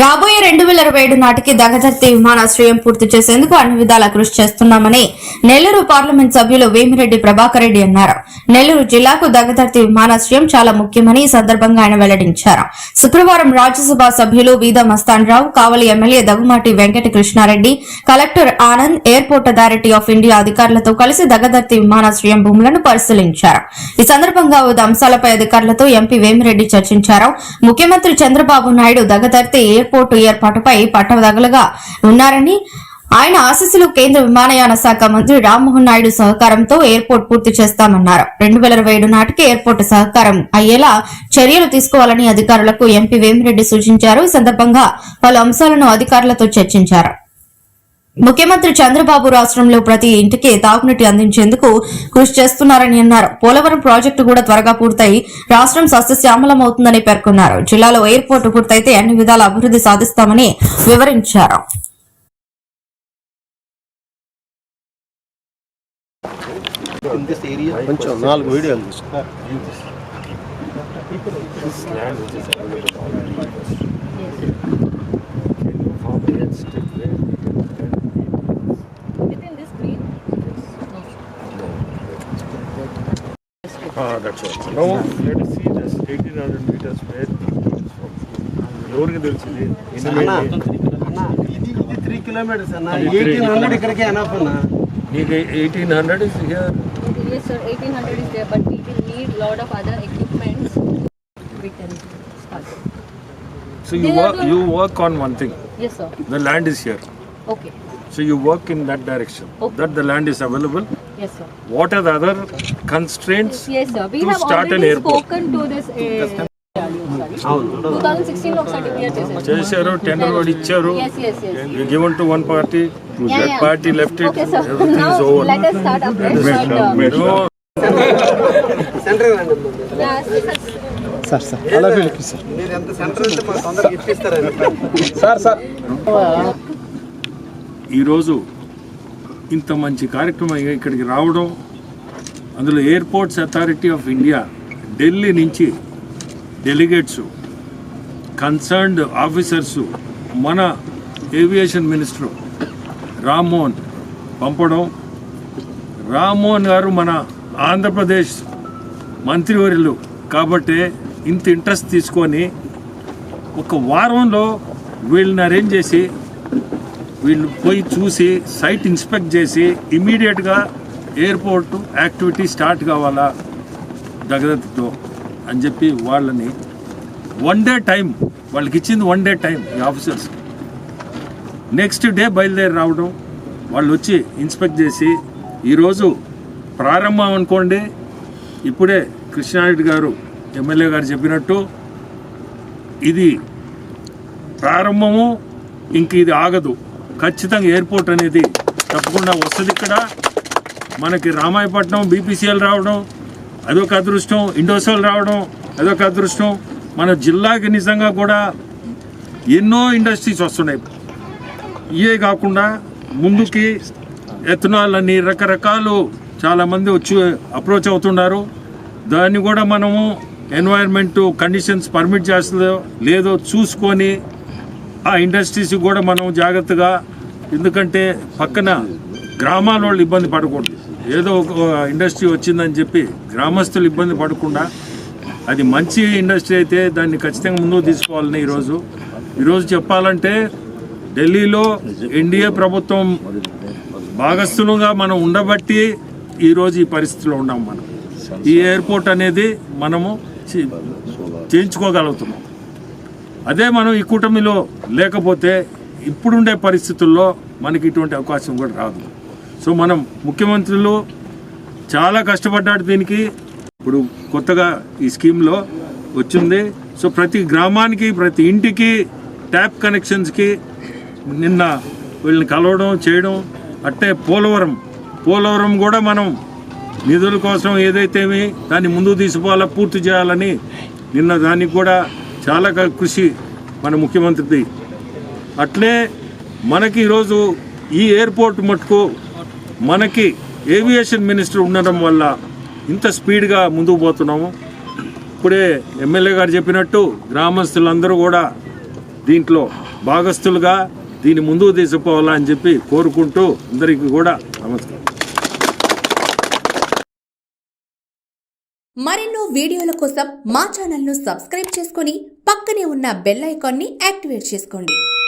రాబోయే 2027 నాటికి దగదర్తి విమానాశ్రయం పూర్తి చేసేందుకు అన్ని విధాలా కృషి చేస్తున్నామని నెల్లూరు పార్లమెంట్ సభ్యులు వేమిరెడ్డి ప్రభాకర్ రెడ్డి అన్నారు. నెల్లూరు జిల్లాకు దగదర్తి విమానాశ్రయం చాలా ముఖ్యమని ఈ సందర్భంగా ఆయన వెల్లడించారు. శుక్రవారం రాజ్యసభ సభ్యులు Beeda Masthan Rao, Kavali MLA Daggumati Venkata Krishna Reddy, collector Anand, airport authority of India అధికారులతో కలిసి దగదర్తి విమానాశ్రయం భూములను పరిశీలించారు. ఈ సందర్భంగా వివిధ అంశాలపై అధికారులతో ఎంపీ వేమిరెడ్డి చర్చించారు. ముఖ్యమంత్రి చంద్రబాబు నాయుడు దగదర్తి ఎయిర్పోర్టు ఏర్పాటుపై పట్టదగలుగా ఉన్నారని, ఆయన ఆశీస్సులు కేంద్ర విమానయాన శాఖ మంత్రి రామ్మోహన్ నాయుడు సహకారంతో ఎయిర్పోర్ట్ పూర్తి చేస్తామన్నారు. 2027 నాటికి ఎయిర్పోర్ట్ సహకారం అయ్యేలా చర్యలు తీసుకోవాలని అధికారులకు ఎంపీ వేమిరెడ్డి సూచించారు. ఈ సందర్భంగా పలు అంశాలను అధికారులతో చర్చించారు. ముఖ్యమంత్రి చంద్రబాబు రాష్ట్రంలో ప్రతి ఇంటికి తాగునీటి అందించేందుకు కృషి చేస్తున్నారని అన్నారు. పోలవరం ప్రాజెక్టు కూడా త్వరగా పూర్తయి రాష్ట్రం సస్యశ్యామలమవుతుందని పేర్కొన్నారు. జిల్లాలో ఎయిర్పోర్టు పూర్తయితే అన్ని విధాల అభివృద్ధి సాధిస్తామని వివరించారు. That's all. Now let us see this 1800 meters where ఎవరికి తెలిసింది ఇది 3 kilometers అన్న 1800 ఇక్కడికి ఎనఫ్ అన్న నీకు 1800 is here. Yes sir, 1800 is there, but we will need lot of other equipments. We can start. So you work on one thing. Yes sir. The land is here. Okay. So you work in that direction. Okay. That the land is available. Yes sir. What are the other constraints Yes sir. We to have start an already airport? spoken to this 2016 లో ఒకసారి clear చేశారు, tender కూడా ఇచ్చారు. Yes yes yes. You given to one party. That party left it. Okay sir. Everything Now is over. let us start afresh. No. Centre sir అలా ఫీల్కి sir మీరు ఎంత centre అంటే మా తొందరగా ఇప్పిస్తారండి సార్ ఈరోజు ఇంత మంచి కార్యక్రమం ఇక్కడికి రావడం, అందులో airports authority of India Delhi నుంచి డెలిగేట్స్, కన్సర్న్డ్ ఆఫీసర్సు, మన ఏవియేషన్ మినిస్టర్ రామ్మోహన్ పంపడం, రామ్మోహన్ గారు మన ఆంధ్రప్రదేశ్ మంత్రివర్యులు కాబట్టి ఇంత ఇంట్రెస్ట్ తీసుకొని ఒక వారంలో వీళ్ళని అరేంజ్ చేసి వీళ్ళు పోయి చూసి సైట్ ఇన్స్పెక్ట్ చేసి ఇమీడియట్గా ఎయిర్పోర్ట్ యాక్టివిటీ స్టార్ట్ కావాలా దగదర్తితో అని చెప్పి వాళ్ళని వన్ డే టైం వాళ్ళకి ఇచ్చింది, వన్ డే టైం ఈ ఆఫీసర్స్. నెక్స్ట్ డే బయలుదేరి రావడం, వాళ్ళు వచ్చి ఇన్స్పెక్ట్ చేసి ఈరోజు ప్రారంభం అనుకోండి. ఇప్పుడే కృష్ణారెడ్డి గారు ఎమ్మెల్యే గారు చెప్పినట్టు ఇది ప్రారంభము, ఇంక ఇది ఆగదు. ఖచ్చితంగా ఎయిర్పోర్ట్ అనేది తప్పకుండా వస్తుంది. ఇక్కడ మనకి రామాయపట్నం బీపీసీఎల్ రావడం అదొక అదృష్టం, ఇండోసెల్ రావడం అదొక అదృష్టం. మన జిల్లాకి నిజంగా కూడా ఎన్నో ఇండస్ట్రీస్ వస్తున్నాయి. ఇవే కాకుండా ముందుకి ఎథనాల్ అని రకరకాలు చాలామంది వచ్చి అప్రోచ్ అవుతున్నారు. దాన్ని కూడా మనము ఎన్వైర్న్మెంట్ కండిషన్స్ పర్మిట్ చేస్తుందో లేదో చూసుకొని ఆ ఇండస్ట్రీస్కి కూడా మనం జాగ్రత్తగా, ఎందుకంటే పక్కన గ్రామాల వాళ్ళు ఇబ్బంది పడకూడదు. ఏదో ఒక ఇండస్ట్రీ వచ్చిందని చెప్పి గ్రామస్తులు ఇబ్బంది పడకుండా అది మంచి ఇండస్ట్రీ అయితే దాన్ని ఖచ్చితంగా ముందుకు తీసుకోవాలని ఈరోజు చెప్పాలంటే ఢిల్లీలో ఎన్డీఏ ప్రభుత్వం భాగస్థులుగా మనం ఉండబట్టి ఈరోజు ఈ పరిస్థితిలో ఉన్నాం. మనం ఈ ఎయిర్పోర్ట్ అనేది మనము చేయించుకోగలుగుతున్నాం. అదే మనం ఈ కూటమిలో లేకపోతే ఇప్పుడుండే పరిస్థితుల్లో మనకి ఇటువంటి అవకాశం కూడా రాదు. సో మనం ముఖ్యమంత్రులు చాలా కష్టపడ్డాడు దీనికి. ఇప్పుడు కొత్తగా ఈ స్కీమ్లో వచ్చింది. సో ప్రతి గ్రామానికి, ప్రతి ఇంటికి ట్యాప్ కనెక్షన్స్కి నిన్న వీళ్ళని కలవడం చేయడం. అట్టే పోలవరం కూడా మనం నిధుల కోసం ఏదైతేమి దాన్ని ముందుకు తీసుకోవాలా, పూర్తి చేయాలని నిన్న దానికి కూడా చాలా కృషి మన ముఖ్యమంత్రిది. అట్లే మనకి ఈరోజు ఈ ఎయిర్పోర్ట్ మటుకు మనకి ఏవియేషన్ మినిస్టర్ ఉండడం వల్ల ఇంత స్పీడ్గా ముందుకు పోతున్నాము. ఇప్పుడే ఎమ్మెల్యే గారు చెప్పినట్టు గ్రామస్తులందరూ కూడా దీంట్లో భాగస్తులుగా దీన్ని ముందుకు తీసుకుపోవాలా అని చెప్పి కోరుకుంటూ అందరికీ కూడా నమస్కారం. మరెన్నో వీడియోల కోసం మా ఛానల్ను సబ్స్క్రైబ్ చేసుకొని పక్కనే ఉన్న బెల్ ఐకాన్ని యాక్టివేట్ చేసుకోండి.